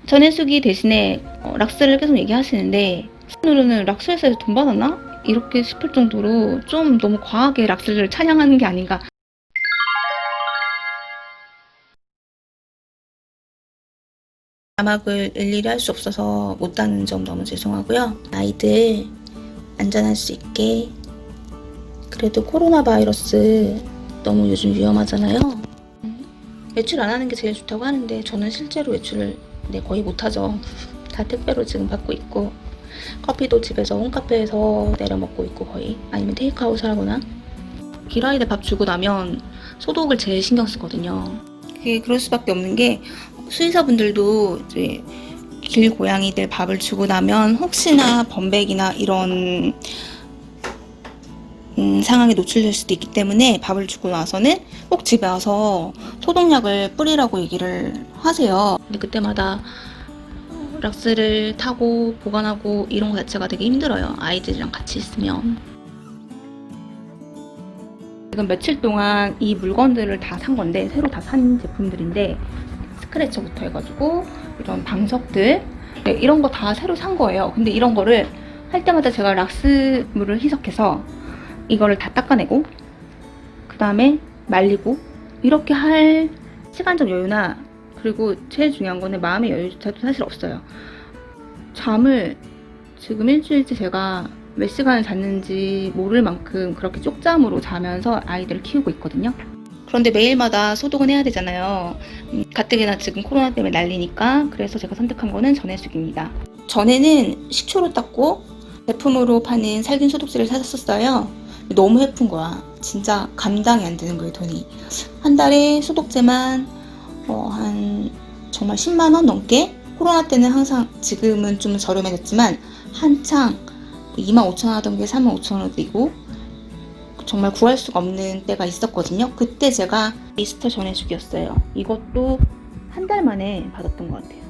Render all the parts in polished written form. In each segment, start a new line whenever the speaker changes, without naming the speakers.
전해수기 대신에 락스를 계속 얘기하시는데 한편으로는 락스 회사에서 돈 받았나? 이렇게 싶을 정도로 좀 너무 과하게 락스를 찬양하는 게 아닌가. 자막을 일일이 할 수 없어서 못하는 점 너무 죄송하고요. 아이들 안전할 수 있게, 그래도 코로나 바이러스 너무 요즘 위험하잖아요. 외출 안 하는 게 제일 좋다고 하는데 저는 실제로 외출을 거의 못하죠. 다 택배로 지금 받고 있고, 커피도 집에서 홈카페에서 내려 먹고 있고, 거의 아니면 테이크아웃을 하거나. 길아이들 밥 주고 나면 소독을 제일 신경 쓰거든요. 그게 그럴 수밖에 없는 게, 수의사분들도 이제 길고양이들 밥을 주고 나면 혹시나 범백이나 이런 상황에 노출될 수도 있기 때문에 밥을 주고 나서는 꼭 집에 와서 소독약을 뿌리라고 얘기를 하세요. 근데 그때마다 락스를 타고 보관하고 이런 거 자체가 되게 힘들어요. 아이들이랑 같이 있으면. 지금 며칠 동안 이 물건들을 다 산 건데, 새로 다 산 제품들인데, 스크래쳐부터 해가지고 이런 방석들, 이런 거 다 새로 산 거예요. 근데 이런 거를 할 때마다 제가 락스 물을 희석해서 이거를 다 닦아내고 그 다음에 말리고, 이렇게 할 시간적 여유나, 그리고 제일 중요한 거는 마음의 여유조차도 사실 없어요. 잠을 지금 일주일째 제가 몇 시간을 잤는지 모를 만큼 그렇게 쪽잠으로 자면서 아이들을 키우고 있거든요. 그런데 매일마다 소독은 해야 되잖아요. 가뜩이나 지금 코로나 때문에 난리니까. 그래서 제가 선택한 거는 전해수기입니다. 전에는 식초로 닦고 제품으로 파는 살균 소독제를 샀었어요. 너무 예쁜 거야. 진짜 감당이 안 되는 거예요, 돈이. 한 달에 소독제만 한 정말 10만 원 넘게. 코로나 때는 항상, 지금은 좀 저렴해졌지만 한창 25,000원 하던 게 35,000원이고 정말 구할 수가 없는 때가 있었거든요. 그때 제가 미스터 전해수기였어요. 이것도 한 달 만에 받았던 것 같아요.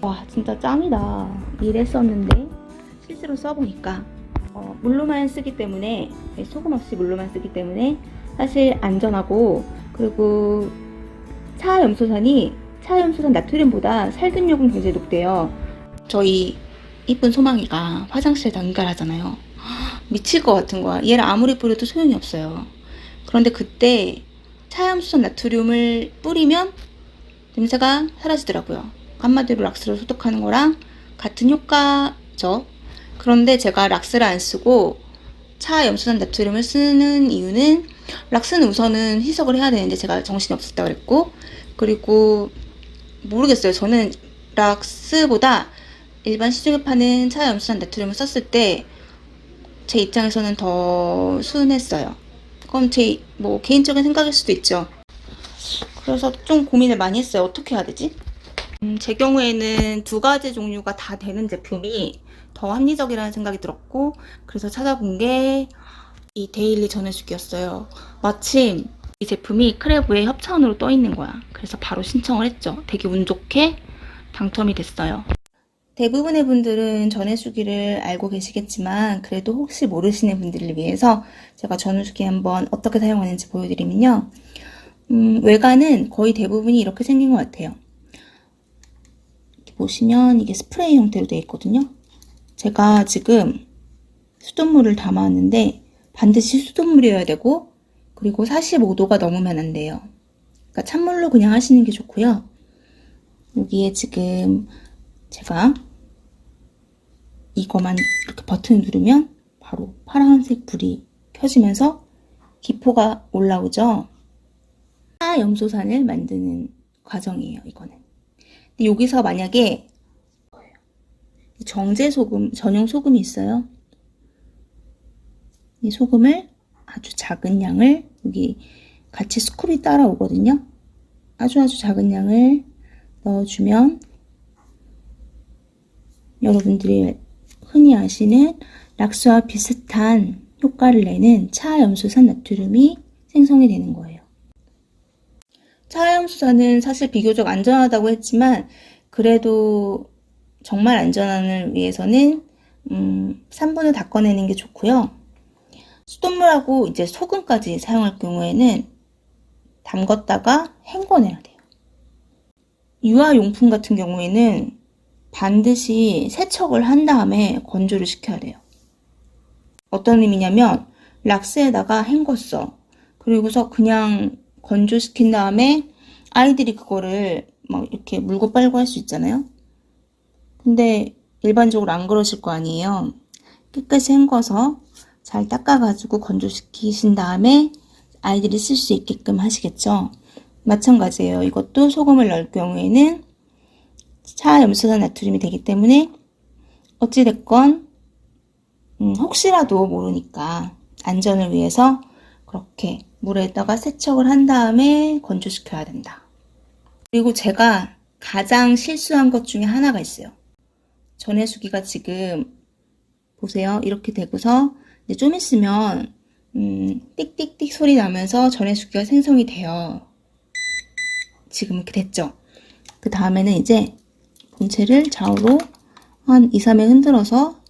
와, 진짜 짱이다. 이랬었는데 실제로 써보니까 물로만 쓰기 때문에, 소금 없이 물로만 쓰기 때문에 사실 안전하고, 그리고 차염소산 나트륨보다 살균력은 굉장히 높대요. 저희 이쁜 소망이가 화장실에 연갈하잖아요. 미칠 것 같은 거야. 얘를 아무리 뿌려도 소용이 없어요. 그런데 그때 차염수산 나트륨을 뿌리면 냄새가 사라지더라고요. 한마디로 락스를 소독하는 거랑 같은 효과죠. 그런데 제가 락스를 안 쓰고 차염수산 나트륨을 쓰는 이유는, 락스는 우선은 희석을 해야 되는데 제가 정신이 없었다 그랬고, 그리고 모르겠어요. 저는 락스보다 일반 시중에 파는 차염수산 나트륨을 썼을 때 제 입장에서는 더 순했어요. 그건 제 개인적인 생각일 수도 있죠. 그래서 좀 고민을 많이 했어요. 어떻게 해야 되지? 제 경우에는 두 가지 종류가 다 되는 제품이 더 합리적이라는 생각이 들었고, 그래서 찾아본 게 이 데일리 전해주기였어요. 마침 이 제품이 크레브의 협찬으로 떠 있는 거야. 그래서 바로 신청을 했죠. 되게 운 좋게 당첨이 됐어요. 대부분의 분들은 전해주기를 알고 계시겠지만, 그래도 혹시 모르시는 분들을 위해서 제가 전해주기 한번 어떻게 사용하는지 보여드리면요. 외관은 거의 대부분이 이렇게 생긴 것 같아요. 이렇게 보시면 이게 스프레이 형태로 되어 있거든요. 제가 지금 수돗물을 담아왔는데 반드시 수돗물이어야 되고, 그리고 45도가 넘으면 안 돼요. 그러니까 찬물로 그냥 하시는 게 좋고요. 여기에 지금 제가 이거만 이렇게 버튼을 누르면 바로 파란색 불이 켜지면서 기포가 올라오죠. 차염소산을 만드는 과정이에요, 이거는. 근데 여기서 만약에 정제소금, 전용 소금이 있어요. 이 소금을 아주 작은 양을, 여기 같이 스쿱이 따라오거든요. 아주 작은 양을 넣어주면 여러분들이 흔히 아시는 락스와 비슷한 효과를 내는 차염소산 나트륨이 생성이 되는 거예요. 차염소산은 사실 비교적 안전하다고 했지만, 그래도 정말 안전함을 위해서는 3분을 닦아내는 게 좋고요. 수돗물하고 이제 소금까지 사용할 경우에는 담궜다가 헹궈내야 돼요. 유아용품 같은 경우에는 반드시 세척을 한 다음에 건조를 시켜야 돼요. 어떤 의미냐면 락스에다가 헹궜어. 그리고서 그냥 건조시킨 다음에 아이들이 그거를 막 이렇게 물고 빨고 할 수 있잖아요. 근데 일반적으로 안 그러실 거 아니에요. 깨끗이 헹궈서 잘 닦아가지고 건조시키신 다음에 아이들이 쓸 수 있게끔 하시겠죠. 마찬가지예요. 이것도 소금을 넣을 경우에는 차염소산 나트륨이 되기 때문에 어찌됐건 혹시라도 모르니까 안전을 위해서 그렇게 물에다가 세척을 한 다음에 건조시켜야 된다. 그리고 제가 가장 실수한 것 중에 하나가 있어요. 전해수기가 지금 보세요. 이렇게 되고서 이제 좀 있으면 띡띡띡 소리 나면서 전해수기가 생성이 돼요. 지금 이렇게 됐죠. 그 다음에는 이제 본체를 좌우로 한 2, 3회 흔들어서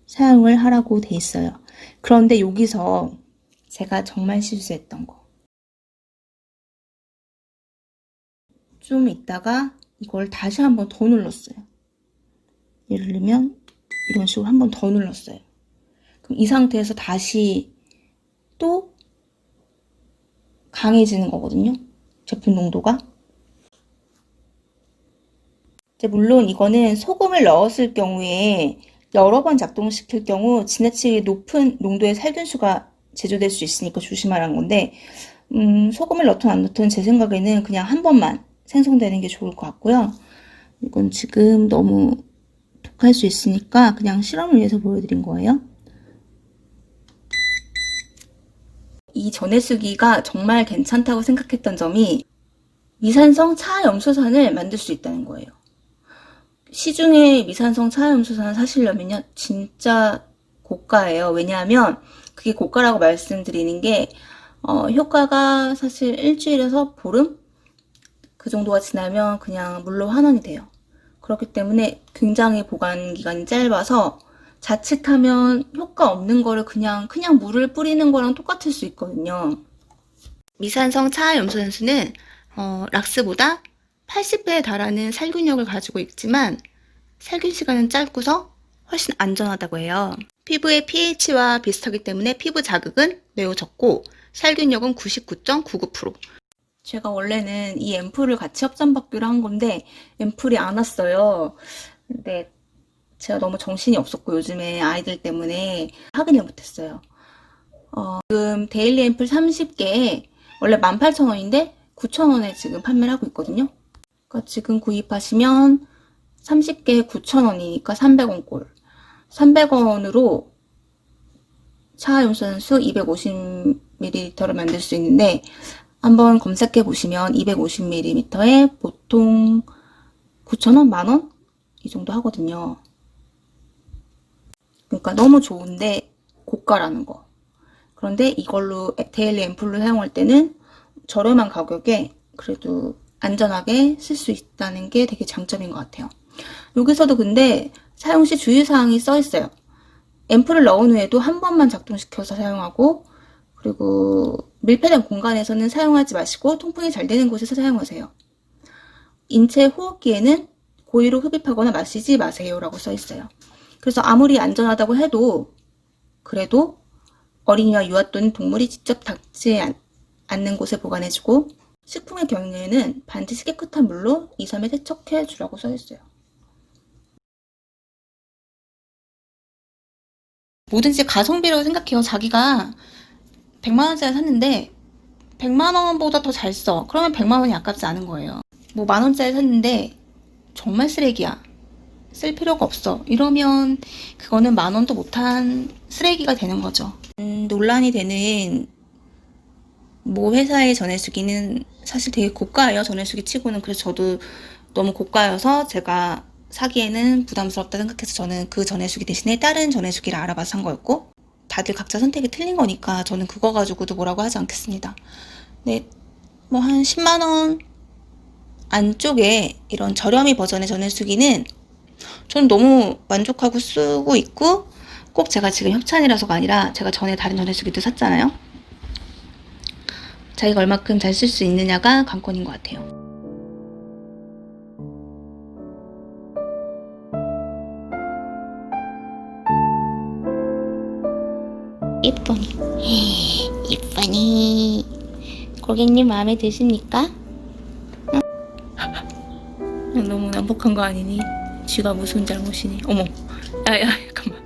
사용을 하라고 돼 있어요. 그런데 여기서 제가 정말 실수했던 거. 좀 있다가 이걸 다시 한번 더 눌렀어요. 예를 들면 이런 식으로 한번 더 눌렀어요. 그럼 이 상태에서 다시 또 강해지는 거거든요. 제품 농도가. 이제 물론 이거는 소금을 넣었을 경우에 여러 번 작동시킬 경우 지나치게 높은 농도의 살균수가 제조될 수 있으니까 조심하라는 건데 소금을 넣든 안 넣든 제 생각에는 그냥 한 번만 생성되는 게 좋을 것 같고요. 이건 지금 너무 독할 수 있으니까 그냥 실험을 위해서 보여드린 거예요. 이 전해수기가 정말 괜찮다고 생각했던 점이 미산성 차염소산을 만들 수 있다는 거예요. 시중에 미산성 차염소산을 사시려면요 진짜 고가예요. 왜냐하면 그게 고가라고 말씀드리는 게 효과가 사실 일주일에서 보름? 그 정도가 지나면 그냥 물로 환원이 돼요. 그렇기 때문에 굉장히 보관 기간이 짧아서 자칫하면 효과 없는 거를 그냥 물을 뿌리는 거랑 똑같을 수 있거든요. 미산성 차염소산수는 락스보다 80배에 달하는 살균력을 가지고 있지만 살균 시간은 짧고서 훨씬 안전하다고 해요. 피부의 pH와 비슷하기 때문에 피부 자극은 매우 적고 살균력은 99.99%. 제가 원래는 이 앰플을 같이 협찬받기로 한 건데 앰플이 안 왔어요. 근데 제가 너무 정신이 없었고 요즘에 아이들 때문에 확인을 못했어요. 지금 데일리 앰플 30개에 원래 18,000원인데 9,000원에 지금 판매를 하고 있거든요. 그러니까 지금 구입하시면 30개에 9,000원이니까 300원 꼴. 300원으로 차염소산수 250ml를 만들 수 있는데 한번 검색해 보시면 250ml에 보통 9,000원? 만원? 이 정도 하거든요. 그러니까 너무 좋은데 고가라는 거. 그런데 이걸로 데일리 앰플로 사용할 때는 저렴한 가격에 그래도 안전하게 쓸 수 있다는 게 되게 장점인 것 같아요. 여기서도 근데 사용 시 주의사항이 써 있어요. 앰플을 넣은 후에도 한 번만 작동시켜서 사용하고 그리고 밀폐된 공간에서는 사용하지 마시고 통풍이 잘 되는 곳에서 사용하세요. 인체 호흡기에는 고의로 흡입하거나 마시지 마세요 라고 써 있어요. 그래서 아무리 안전하다고 해도 그래도 어린이와 유아 또는 동물이 직접 닿지 않는 곳에 보관해주고 식품의 경우에는 반드시 깨끗한 물로 2, 3회 세척해 주라고 써 있어요. 뭐든지 가성비라고 생각해요. 자기가 100만원짜리 샀는데 100만원보다 더 잘 써. 그러면 100만원이 아깝지 않은 거예요. 뭐 만원짜리 샀는데 정말 쓰레기야. 쓸 필요가 없어. 이러면 그거는 만원도 못한 쓰레기가 되는 거죠. 논란이 되는 뭐 회사의 전해수기는 사실 되게 고가예요. 전해수기 치고는. 그래서 저도 너무 고가여서 제가 사기에는 부담스럽다 생각해서 저는 그 전해수기 대신에 다른 전해수기를 알아봐서 산 거였고 다들 각자 선택이 틀린 거니까 저는 그거 가지고도 뭐라고 하지 않겠습니다. 네, 뭐 한 10만원 안쪽에 이런 저렴이 버전의 전해수기는 저는 너무 만족하고 쓰고 있고 꼭 제가 지금 협찬이라서가 아니라 제가 전에 다른 전해수기도 샀잖아요. 자기가 얼마큼 잘 쓸 수 있느냐가 관건인 것 같아요. 이쁘니. 이쁘니. 고객님 마음에 드십니까? 너무 난폭한 거 아니니? 쥐가 무슨 잘못이니? 어머, 야야 잠깐만.